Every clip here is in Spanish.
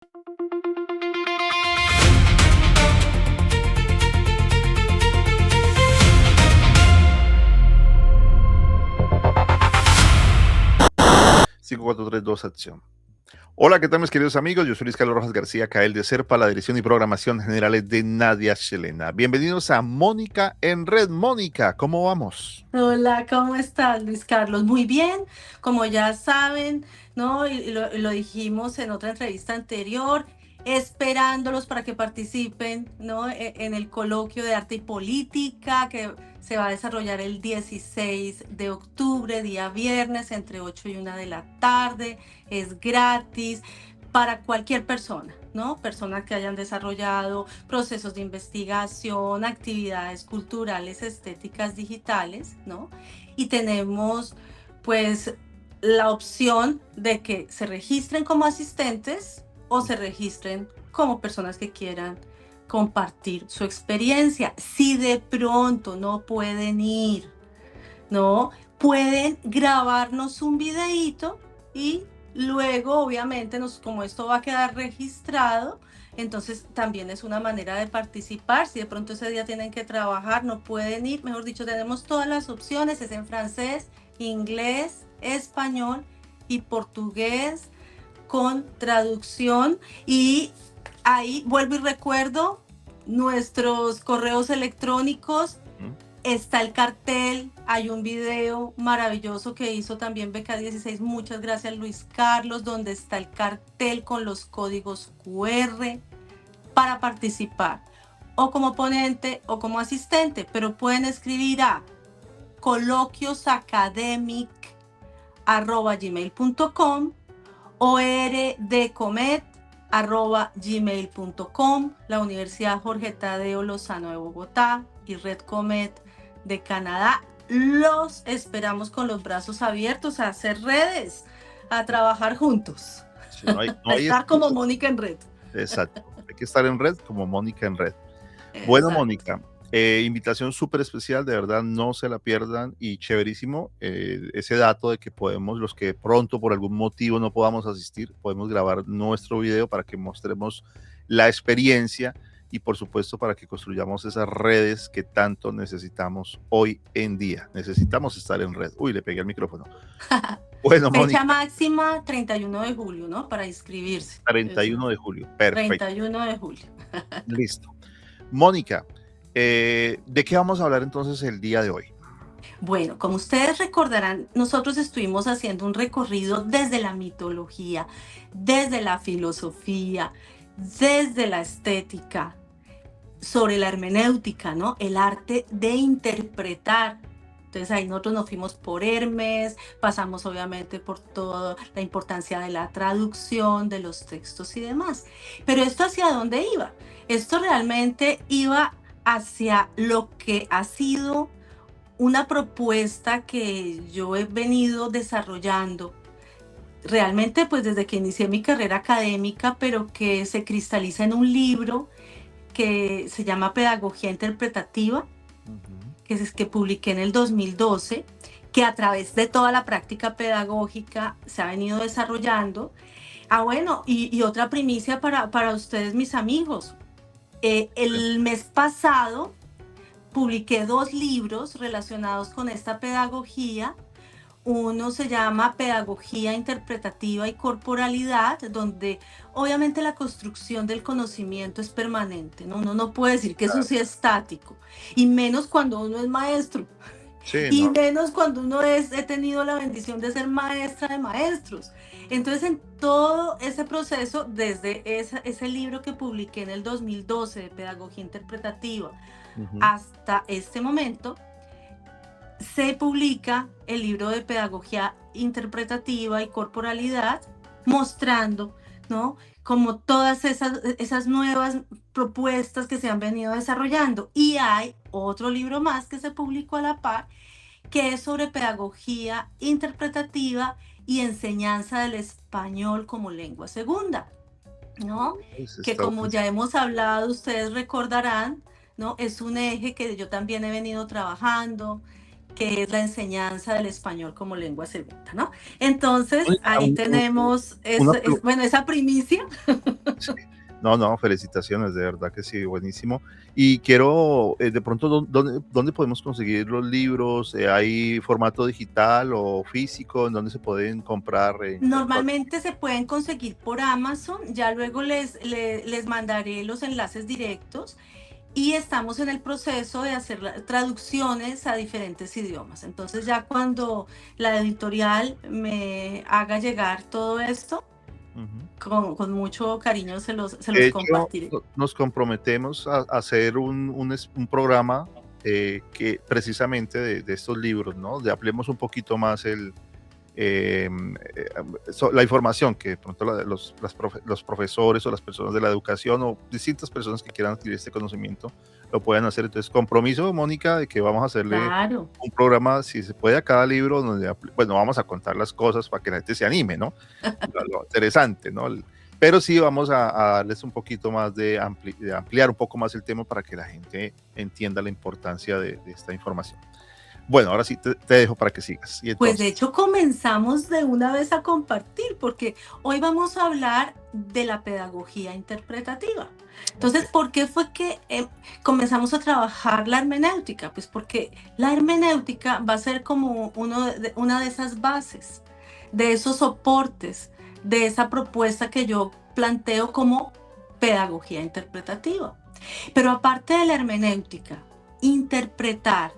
5, 4, 3, 2, acción. Hola, ¿qué tal mis queridos amigos? Yo soy Luis Carlos Rojas García, CAEL de SERPA, la Dirección y Programación Generales de Nadia Chelena. Bienvenidos a Mónica en Red. Mónica, ¿cómo vamos? Hola, ¿cómo estás, Luis Carlos? Muy bien, como ya saben, ¿no? Y lo dijimos en otra entrevista anterior, esperándolos para que participen, ¿no? En el coloquio de arte y política que se va a desarrollar el 16 de octubre, día viernes, entre 8 y 1 de la tarde. Es gratis para cualquier persona, ¿no? Personas que hayan desarrollado procesos de investigación, actividades culturales, estéticas, digitales, ¿no? Y tenemos, pues, la opción de que se registren como asistentes o se registren como personas que quieran compartir su experiencia. Si de pronto no pueden ir, ¿no? Pueden grabarnos un videíto y luego, obviamente, como esto va a quedar registrado, entonces también es una manera de participar. Si de pronto ese día tienen que trabajar, no pueden ir, mejor dicho, tenemos todas las opciones, es en francés, inglés, español y portugués con traducción. Y ahí vuelvo y recuerdo nuestros correos electrónicos. ¿Mm? Está el cartel, hay un video maravilloso que hizo también BK16, muchas gracias Luis Carlos, donde está el cartel con los códigos QR para participar, o como ponente o como asistente, pero pueden escribir a coloquiosacademic@gmail.com o rdcomet@gmail.com, la Universidad Jorge Tadeo Lozano de Bogotá y Red Comet de Canadá. Los esperamos con los brazos abiertos a hacer redes, a trabajar juntos, Si no hay, no a hay estar como excusa. Mónica en red. Exacto. Hay que estar en red como Mónica en red. Bueno, Exacto. Mónica, invitación súper especial, de verdad no se la pierdan y chéverísimo ese dato de que podemos, los que pronto por algún motivo no podamos asistir, podemos grabar nuestro video para que mostremos la experiencia y por supuesto para que construyamos esas redes que tanto necesitamos hoy en día. Necesitamos estar en red. Uy, le pegué al micrófono. Bueno, Fecha Mónica, máxima 31 de julio, ¿no? Para inscribirse. 31 de julio. Perfecto. 31 de julio. Listo. Mónica, ¿de qué vamos a hablar entonces el día de hoy? Bueno, como ustedes recordarán, nosotros estuvimos haciendo un recorrido desde la mitología, desde la filosofía, desde la estética, sobre la hermenéutica, ¿no? El arte de interpretar. Entonces ahí nosotros nos fuimos por Hermes, pasamos obviamente por toda la importancia de la traducción, de los textos y demás. Pero esto hacia dónde iba? Esto realmente iba hacia lo que ha sido una propuesta que yo he venido desarrollando realmente pues desde que inicié mi carrera académica, pero que se cristaliza en un libro que se llama Pedagogía Interpretativa, que publiqué en el 2012, que a través de toda la práctica pedagógica se ha venido desarrollando. Bueno, y otra primicia para ustedes, mis amigos. El mes pasado publiqué 2 libros relacionados con esta pedagogía. Uno se llama Pedagogía Interpretativa y Corporalidad, donde obviamente la construcción del conocimiento es permanente, ¿no? Uno no puede decir que eso sí es estático, y menos cuando uno es maestro, Sí, y no, menos cuando he tenido la bendición de ser maestra de maestros. Entonces, en todo ese proceso, desde ese libro que publiqué en el 2012 de Pedagogía Interpretativa hasta este momento, se publica el libro de Pedagogía Interpretativa y Corporalidad, mostrando, ¿no? Como todas esas nuevas propuestas que se han venido desarrollando. Y hay otro libro más que se publicó a la par, que es sobre pedagogía interpretativa y enseñanza del español como lengua segunda, ¿no? pues Que está como buenísimo. ya hemos hablado, ustedes recordarán, ¿no? Es un eje que yo también he venido trabajando, que es la enseñanza del español como lengua segunda, ¿no? Entonces, Mónica, ahí tenemos una bueno, esa primicia. sí. No, no, felicitaciones, de verdad que sí, buenísimo. Y quiero, de pronto, ¿dónde podemos conseguir los libros? ¿Hay formato digital o físico? ¿En dónde se pueden comprar? Normalmente se pueden conseguir por Amazon, ya luego les mandaré los enlaces directos y estamos en el proceso de hacer traducciones a diferentes idiomas. Entonces ya cuando la editorial me haga llegar todo esto, Ujú. con mucho cariño se De los hecho, compartiré. nos comprometemos a hacer un programa que precisamente de estos libros, ¿no? De ampliemos un poquito más la información que de pronto los profesores o las personas de la educación o distintas personas que quieran adquirir este conocimiento lo puedan hacer. Entonces, compromiso, Mónica, de que vamos a hacerle Claro. un programa, si se puede, a cada libro, donde, bueno, vamos a contar las cosas para que la gente se anime, ¿no? Lo interesante, ¿no? Pero sí vamos a darles un poquito más de ampliar un poco más el tema para que la gente entienda la importancia de esta información. Bueno, ahora sí te dejo para que sigas. Y Pues de entonces, hecho comenzamos de una vez a compartir, porque hoy vamos a hablar de la pedagogía interpretativa. ok. Entonces, ¿por qué fue que comenzamos a trabajar la hermenéutica? Pues porque la hermenéutica va a ser como una de esas bases, de esos soportes, de esa propuesta que yo planteo como pedagogía interpretativa. Pero aparte de la hermenéutica, interpretar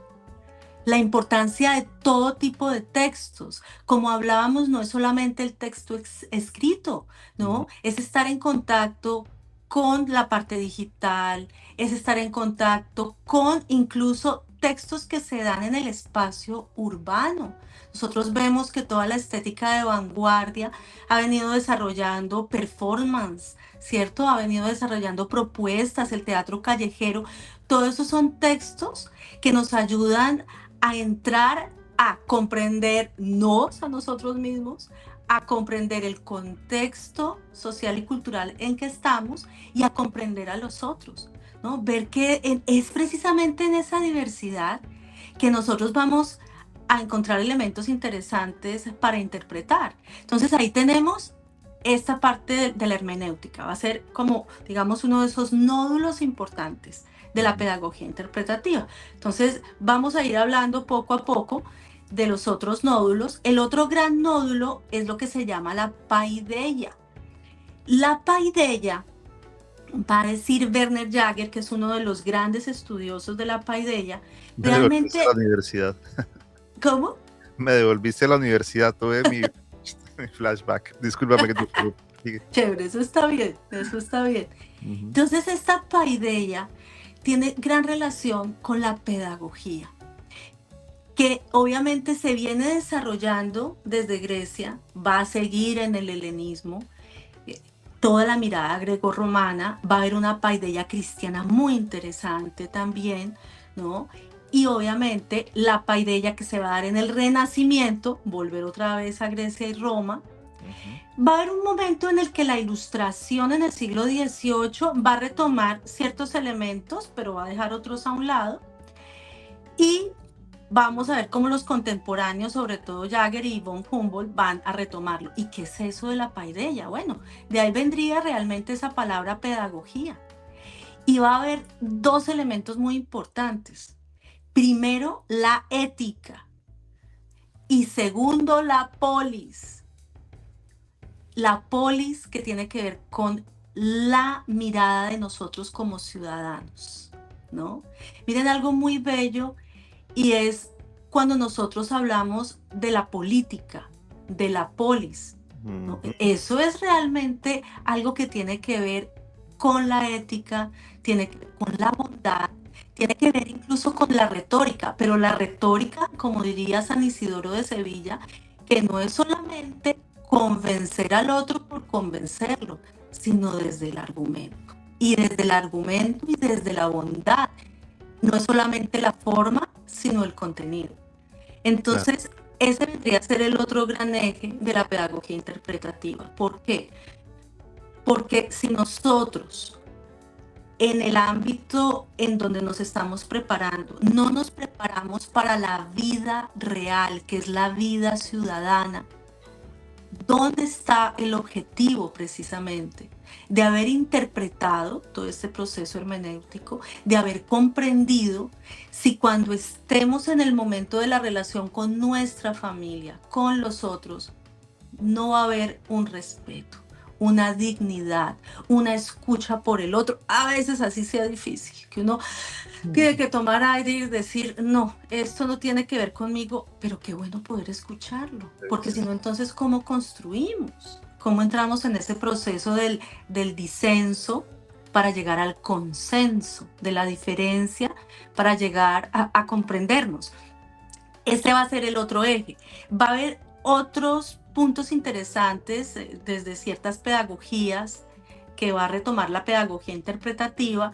la importancia de todo tipo de textos. Como hablábamos, no es solamente el texto escrito, Ujú. ¿no? Es estar en contacto con la parte digital, es estar en contacto con incluso textos que se dan en el espacio urbano. Nosotros vemos que toda la estética de vanguardia ha venido desarrollando performance, ¿cierto? Ha venido desarrollando propuestas, el teatro callejero. Todo eso son textos que nos ayudan a entrar a comprendernos a nosotros mismos, a comprender el contexto social y cultural en que estamos y a comprender a los otros, ¿no? Ver que es precisamente en esa diversidad que nosotros vamos a encontrar elementos interesantes para interpretar. Entonces ahí tenemos esta parte de la hermenéutica, va a ser como, digamos, uno de esos nódulos importantes de la Ujú. pedagogía interpretativa. Entonces, vamos a ir hablando poco a poco de los otros nódulos. El otro gran nódulo es lo que se llama la paideia. La paideia, va a decir Werner Jaeger, que es uno de los grandes estudiosos de la paideia, Me devolviste a la realmente, universidad. ¿cómo? Me devolviste a la universidad. Tuve mi flashback. Discúlpame que te interrumpí. Sigue. Chévere, eso está bien, eso está bien. Ujú. Entonces, esta paideia tiene gran relación con la pedagogía, que obviamente se viene desarrollando desde Grecia, va a seguir en el helenismo, eh, toda la mirada grecorromana, va a haber una paideia cristiana muy interesante también, ¿no? Y obviamente la paideia que se va a dar en el Renacimiento, volver otra vez a Grecia y Roma, Ujú. va a haber un momento en el que la ilustración en el siglo XVIII va a retomar ciertos elementos, pero va a dejar otros a un lado. Y vamos a ver cómo los contemporáneos, sobre todo Jagger y von Humboldt, van a retomarlo. ¿Y qué es eso de la paideia? Bueno, de ahí vendría realmente esa palabra pedagogía. Y va a haber dos elementos muy importantes. Primero, la ética. Y segundo, la polis. La polis que tiene que ver con la mirada de nosotros como ciudadanos, ¿no? Miren algo muy bello y es cuando nosotros hablamos de la política, de la polis, ¿no? Ujú. Eso es realmente algo que tiene que ver con la ética, tiene que ver con la bondad, tiene que ver incluso con la retórica, pero la retórica, como diría San Isidoro de Sevilla, que no es solamente convencer al otro por convencerlo, sino desde el argumento. Y desde el argumento y desde la bondad, no es solamente la forma, sino el contenido. Claro. Entonces, ese vendría a ser el otro gran eje de la pedagogía interpretativa. ¿Por qué? Porque si nosotros en el ámbito en donde nos estamos preparando. No nos preparamos para la vida real, que es la vida ciudadana. ¿Dónde está el objetivo precisamente? De haber interpretado todo este proceso hermenéutico, de haber comprendido si cuando estemos en el momento de la relación con nuestra familia, con los otros, no va a haber un respeto, una dignidad, una escucha por el otro. A veces así sea difícil, que uno tiene que tomar aire y decir, no, esto no tiene que ver conmigo, pero qué bueno poder escucharlo, porque si no, entonces, ¿cómo construimos? ¿Cómo entramos en ese proceso del disenso para llegar al consenso, de la diferencia para llegar a comprendernos? Este va a ser el otro eje. Va a haber otros puntos interesantes desde ciertas pedagogías que va a retomar la pedagogía interpretativa,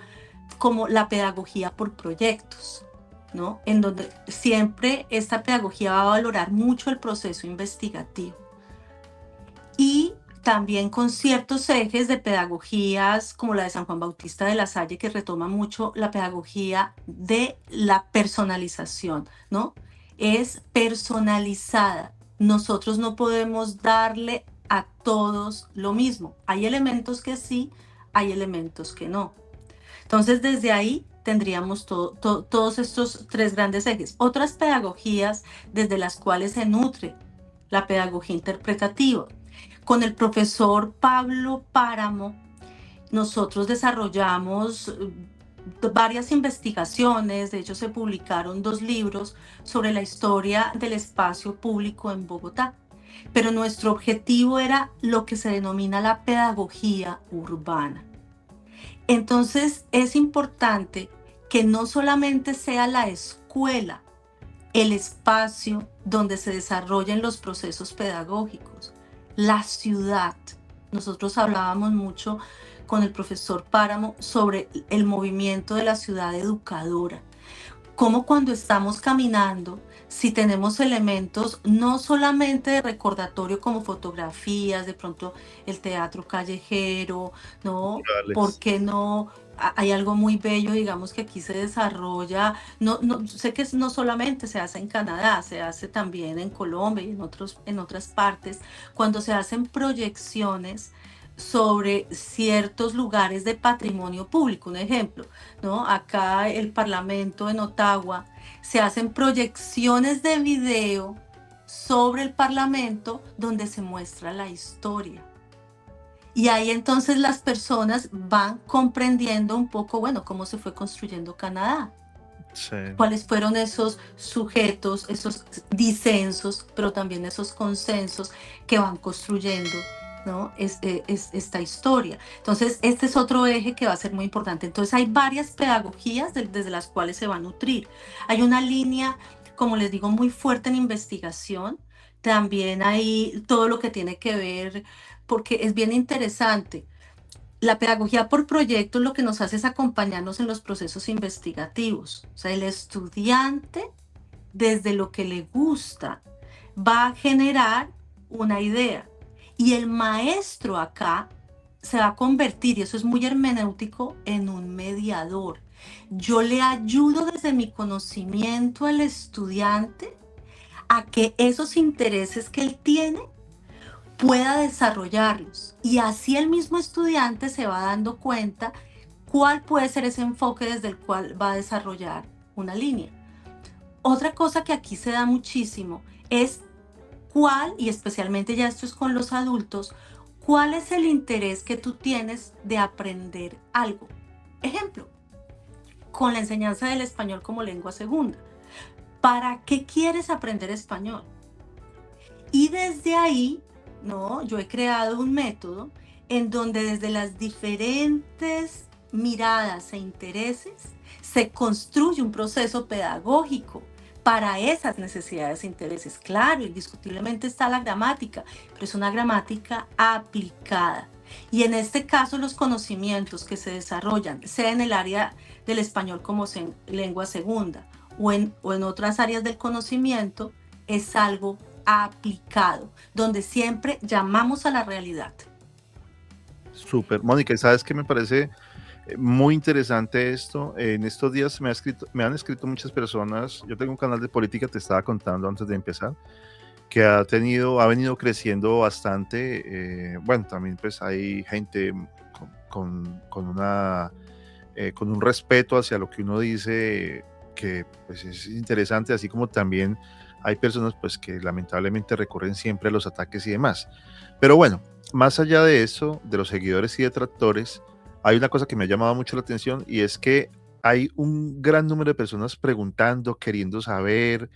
como la pedagogía por proyectos, ¿no? En donde siempre esta pedagogía va a valorar mucho el proceso investigativo. Y también con ciertos ejes de pedagogías como la de San Juan Bautista de la Salle, que retoma mucho la pedagogía de la personalización, ¿no? Es personalizada. Nosotros no podemos darle a todos lo mismo. Hay elementos que sí, hay elementos que no. Entonces, desde ahí tendríamos todos estos tres grandes ejes. Otras pedagogías desde las cuales se nutre la pedagogía interpretativa. Con el profesor Pablo Páramo, nosotros desarrollamos varias investigaciones, de hecho se publicaron 2 libros sobre la historia del espacio público en Bogotá, pero nuestro objetivo era lo que se denomina la pedagogía urbana. Entonces es importante que no solamente sea la escuela el espacio donde se desarrollen los procesos pedagógicos, la ciudad. Nosotros hablábamos mucho con el profesor Páramo sobre el movimiento de la ciudad educadora. Cómo cuando estamos caminando, si tenemos elementos no solamente de recordatorio como fotografías, de pronto el teatro callejero, ¿no? ¿Por qué no? Hay algo muy bello, digamos, que aquí se desarrolla, sé que no solamente se hace en Canadá, se hace también en Colombia y en otras partes, cuando se hacen proyecciones sobre ciertos lugares de patrimonio público. Un ejemplo, ¿no? Acá el Parlamento en Ottawa, se hacen proyecciones de video sobre el Parlamento donde se muestra la historia. Y ahí entonces las personas van comprendiendo un poco, bueno, cómo se fue construyendo Canadá. Sí. Cuáles fueron esos sujetos, esos disensos, pero también esos consensos que van construyendo, ¿no? Esta historia. Entonces, este es otro eje que va a ser muy importante. Entonces, hay varias pedagogías desde las cuales se va a nutrir. Hay una línea, como les digo, muy fuerte en investigación. También hay todo lo que tiene que ver, porque es bien interesante. La pedagogía por proyectos lo que nos hace es acompañarnos en los procesos investigativos. O sea, el estudiante, desde lo que le gusta, va a generar una idea. Y el maestro acá se va a convertir, y eso es muy hermenéutico, en un mediador. Yo le ayudo desde mi conocimiento al estudiante a que esos intereses que él tiene pueda desarrollarlos. Y así el mismo estudiante se va dando cuenta cuál puede ser ese enfoque desde el cual va a desarrollar una línea. Otra cosa que aquí se da muchísimo es cuál, y especialmente ya esto es con los adultos, cuál es el interés que tú tienes de aprender algo. Ejemplo, con la enseñanza del español como lengua segunda. ¿Para qué quieres aprender español? Y desde ahí, ¿no? Yo he creado un método en donde desde las diferentes miradas e intereses se construye un proceso pedagógico para esas necesidades e intereses. Claro, indiscutiblemente está la gramática, pero es una gramática aplicada. Y en este caso los conocimientos que se desarrollan, sea en el área del español como lengua segunda o en otras áreas del conocimiento, es algo aplicado, donde siempre llamamos a la realidad. Súper, Mónica, ¿y sabes qué me parece Muy interesante esto. En estos días me han escrito muchas personas. Yo tengo un canal de política, te estaba contando antes de empezar, que ha venido creciendo bastante. Bueno, también pues hay gente con un respeto hacia lo que uno dice, que pues es interesante, así como también hay personas pues que lamentablemente recurren siempre a los ataques y demás. Pero bueno, más allá de eso, de los seguidores y detractores, hay una cosa que me ha llamado mucho la atención, y es que hay un gran número de personas preguntando, queriendo saber,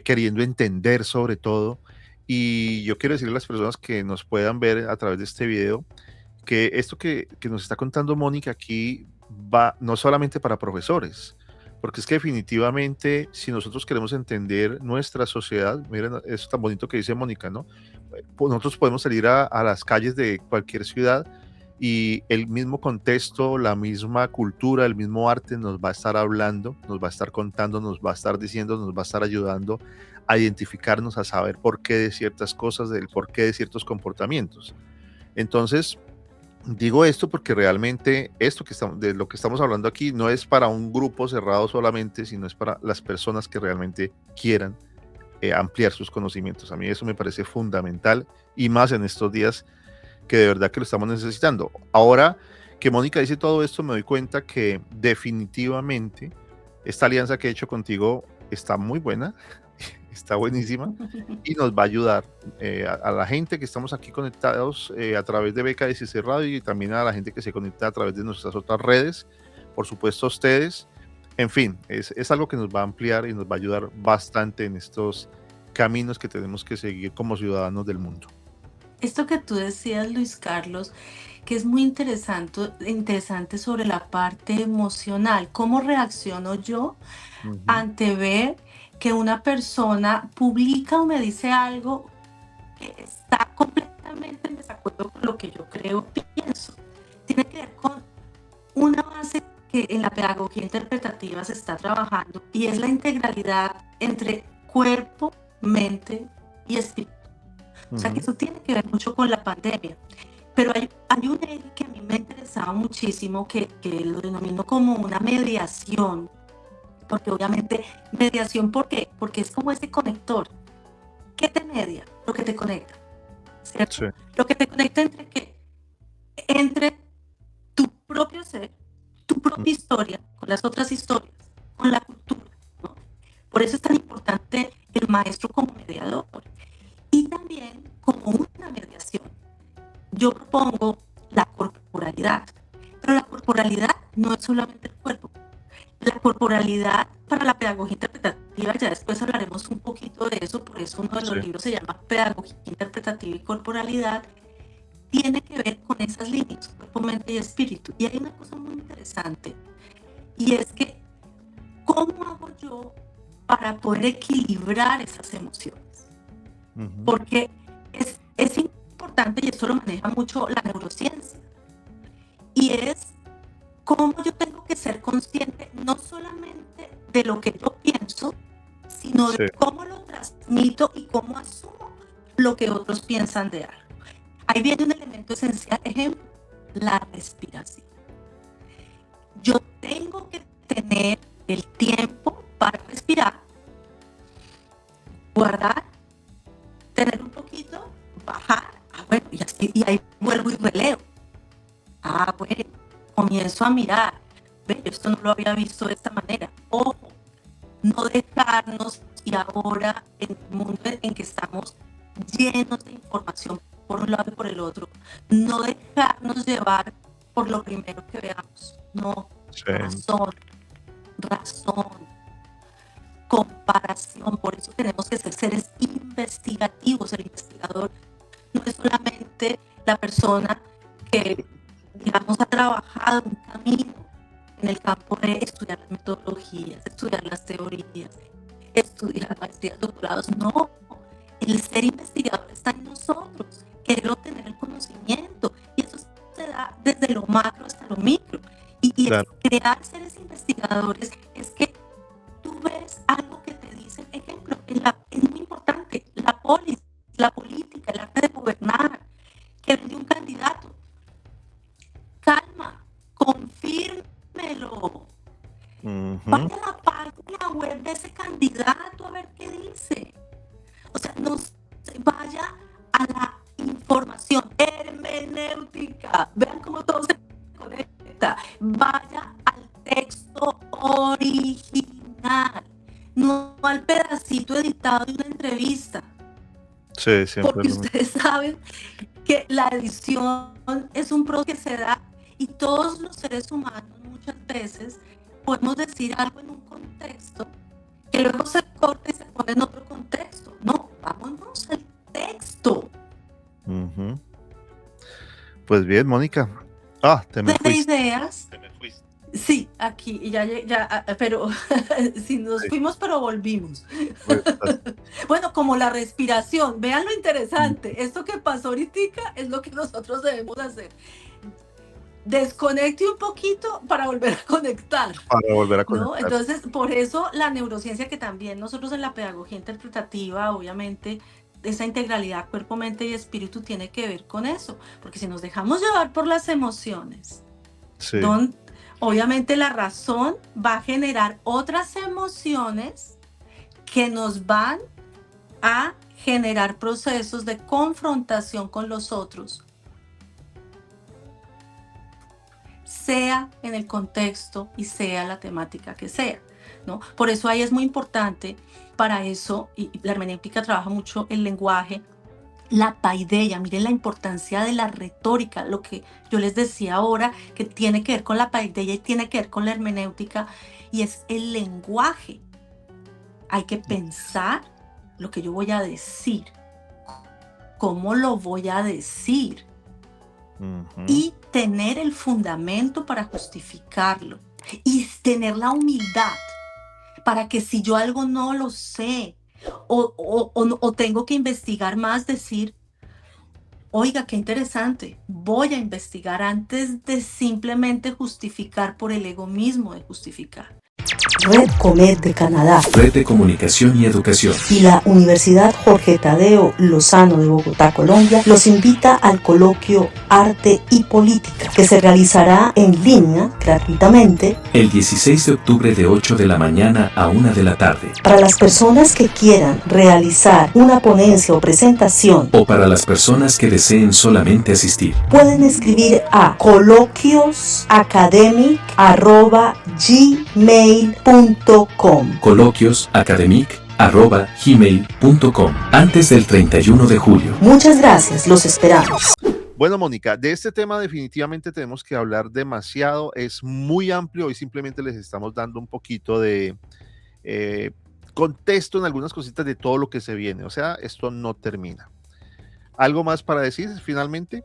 queriendo entender sobre todo. Y yo quiero decirle a las personas que nos puedan ver a través de este video que esto que nos está contando Mónica aquí va no solamente para profesores, porque es que definitivamente si nosotros queremos entender nuestra sociedad, miren eso tan bonito que dice Mónica, ¿no? Pues nosotros podemos salir a las calles de cualquier ciudad y el mismo contexto, la misma cultura, el mismo arte nos va a estar hablando, nos va a estar contando, nos va a estar diciendo, nos va a estar ayudando a identificarnos, a saber por qué de ciertas cosas, del por qué de ciertos comportamientos. Entonces, digo esto porque realmente esto de lo que estamos hablando aquí no es para un grupo cerrado solamente, sino es para las personas que realmente quieran ampliar sus conocimientos. A mí eso me parece fundamental, y más en estos días que de verdad que lo estamos necesitando. Ahora que Mónica dice todo esto, me doy cuenta que definitivamente esta alianza que he hecho contigo está muy buena, está buenísima, y nos va a ayudar a la gente que estamos aquí conectados a través de BKSC Radio, y también a la gente que se conecta a través de nuestras otras redes, por supuesto a ustedes. En fin, es algo que nos va a ampliar y nos va a ayudar bastante en estos caminos que tenemos que seguir como ciudadanos del mundo. Esto que tú decías, Luis Carlos, que es muy interesante sobre la parte emocional. ¿Cómo reacciono yo Ujú. ante ver que una persona publica o me dice algo que está completamente en desacuerdo con lo que yo creo, pienso? Tiene que ver con una base que en la pedagogía interpretativa se está trabajando, y es la integralidad entre cuerpo, mente y espíritu. O sea que Ujú. eso tiene que ver mucho con la pandemia. Pero hay un eje que a mí me interesaba muchísimo, que lo denomino como una mediación, porque obviamente mediación, ¿por qué? Porque es como ese conector. ¿Qué te media? Lo que te conecta, Sí, ¿cierto? Lo que te conecta entre qué? Entre tu propio ser, tu mm, propia historia, con las otras historias, con la cultura, ¿no? Por eso es tan importante el maestro como mediador, y también como una mediación. Yo propongo la corporalidad, pero la corporalidad no es solamente el cuerpo. La corporalidad para la pedagogía interpretativa, ya después hablaremos un poquito de eso, por eso uno de sí, los libros se llama Pedagogía Interpretativa y Corporalidad, tiene que ver con esas líneas, cuerpo, mente y espíritu. Y hay una cosa muy interesante, y es que, ¿cómo hago yo para poder equilibrar esas emociones? ujú, Porque es importante, y esto lo maneja mucho la neurociencia, y es cómo yo tengo que ser consciente no solamente de lo que yo pienso, sino de sí, cómo lo transmito y cómo asumo lo que otros piensan de algo. Ahí viene un elemento esencial, ejemplo, la respiración. Yo tengo que tener el tiempo para respirar, guardar, tener un poquito, bajar, bueno, y ahí vuelvo y releo. Bueno, comienzo a mirar, ve, esto no lo había visto de esta manera. Ojo, no dejarnos, y ahora en el mundo en que estamos llenos de información por un lado y por el otro, no dejarnos llevar por lo primero que veamos. No, sí, razón, razón, comparación. Por eso tenemos que ser seres investigativos. El investigador no es solamente la persona que, digamos, ha trabajado un camino en el campo de estudiar las metodologías, estudiar las teorías, estudiar maestrías, doctorados. No, el ser investigador está en nosotros, querer obtener el conocimiento, y eso se da desde lo macro hasta lo micro. Y es claro, crear seres investigadores, es que tú ves algo que te dicen, ejemplo, es muy importante, la política, el arte de gobernar, que vende un candidato. Calma, confirma filtro. Ujú. Vaya a la página web de ese candidato a ver qué dice. O sea, no se vaya a la información hermenéutica. Vean cómo todo se conecta. Vaya al texto original, no al pedacito editado de una entrevista. Sí, siempre Porque lo mismo. ustedes saben que la edición es un proceso que se da y todos los seres humanos muchas veces podemos decir algo en un contexto que luego se corta y se pone en otro contexto. No, vámonos al texto. Ujú. Pues bien, Mónica. Te me De fuiste. ideas. Te me fuiste. Sí, aquí, y ya, pero sí, nos Sí, fuimos, pero volvimos. pues, así. Bueno, como la respiración, vean lo interesante. Esto que pasó ahorita es lo que nosotros debemos hacer. Desconecte un poquito para volver a conectar, Para volver a ¿no? conectar. Entonces, por eso la neurociencia, que también nosotros en la pedagogía interpretativa, obviamente, esa integralidad cuerpo, mente y espíritu tiene que ver con eso, porque si nos dejamos llevar por las emociones, Sí. obviamente la razón va a generar otras emociones que nos van a generar procesos de confrontación con los otros, sea en el contexto y sea la temática que sea, ¿no? Por eso ahí es muy importante, para eso, y la hermenéutica trabaja mucho el lenguaje, la paideia. Miren la importancia de la retórica, lo que yo les decía ahora, que tiene que ver con la paideia y tiene que ver con la hermenéutica, y es el lenguaje. Hay que pensar lo que yo voy a decir, cómo lo voy a decir, y tener el fundamento para justificarlo y tener la humildad para que si yo algo no lo sé o tengo que investigar más, decir, oiga, qué interesante, voy a investigar antes de simplemente justificar por el ego mismo de justificar. Red Comet de Canadá, Red de Comunicación y Educación y la Universidad Jorge Tadeo Lozano de Bogotá, Colombia, los invita al coloquio Arte y Política, que se realizará en línea gratuitamente el 16 de octubre de 8 de la mañana a 1 de la tarde. Para las personas que quieran realizar una ponencia o presentación, o para las personas que deseen solamente asistir, pueden escribir a coloquiosacademic@gmail.com. coloquiosacademic@gmail.com antes del 31 de julio. Muchas gracias, los esperamos. Bueno, Mónica, de este tema definitivamente tenemos que hablar demasiado, es muy amplio y simplemente les estamos dando un poquito de contexto en algunas cositas de todo lo que se viene, o sea, esto no termina. ¿Algo más para decir finalmente?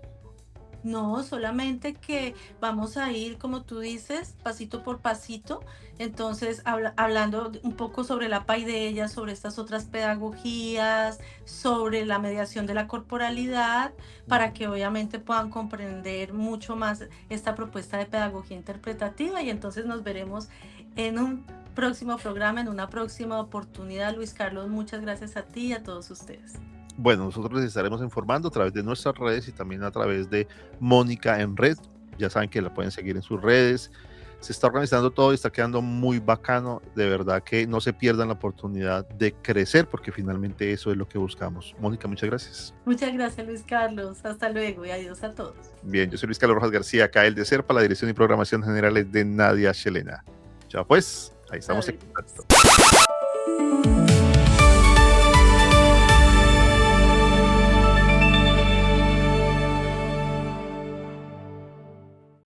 No, solamente que vamos a ir, como tú dices, pasito por pasito. Entonces, hablando un poco sobre la paideia, sobre estas otras pedagogías, sobre la mediación de la corporalidad, para que obviamente puedan comprender mucho más esta propuesta de pedagogía interpretativa. Y entonces nos veremos en un próximo programa, en una próxima oportunidad. Luis Carlos, muchas gracias a ti y a todos ustedes. Bueno, nosotros les estaremos informando a través de nuestras redes y también a través de Mónica en Red. Ya saben que la pueden seguir en sus redes. Se está organizando todo y está quedando muy bacano. De verdad que no se pierdan la oportunidad de crecer, porque finalmente eso es lo que buscamos. Mónica, muchas gracias. Muchas gracias, Luis Carlos. Hasta luego y adiós a todos. Bien, yo soy Luis Carlos Rojas García, acá el de SERPA, la Dirección y Programación Generales de Nadia Shelena. Chao pues, ahí estamos en contacto.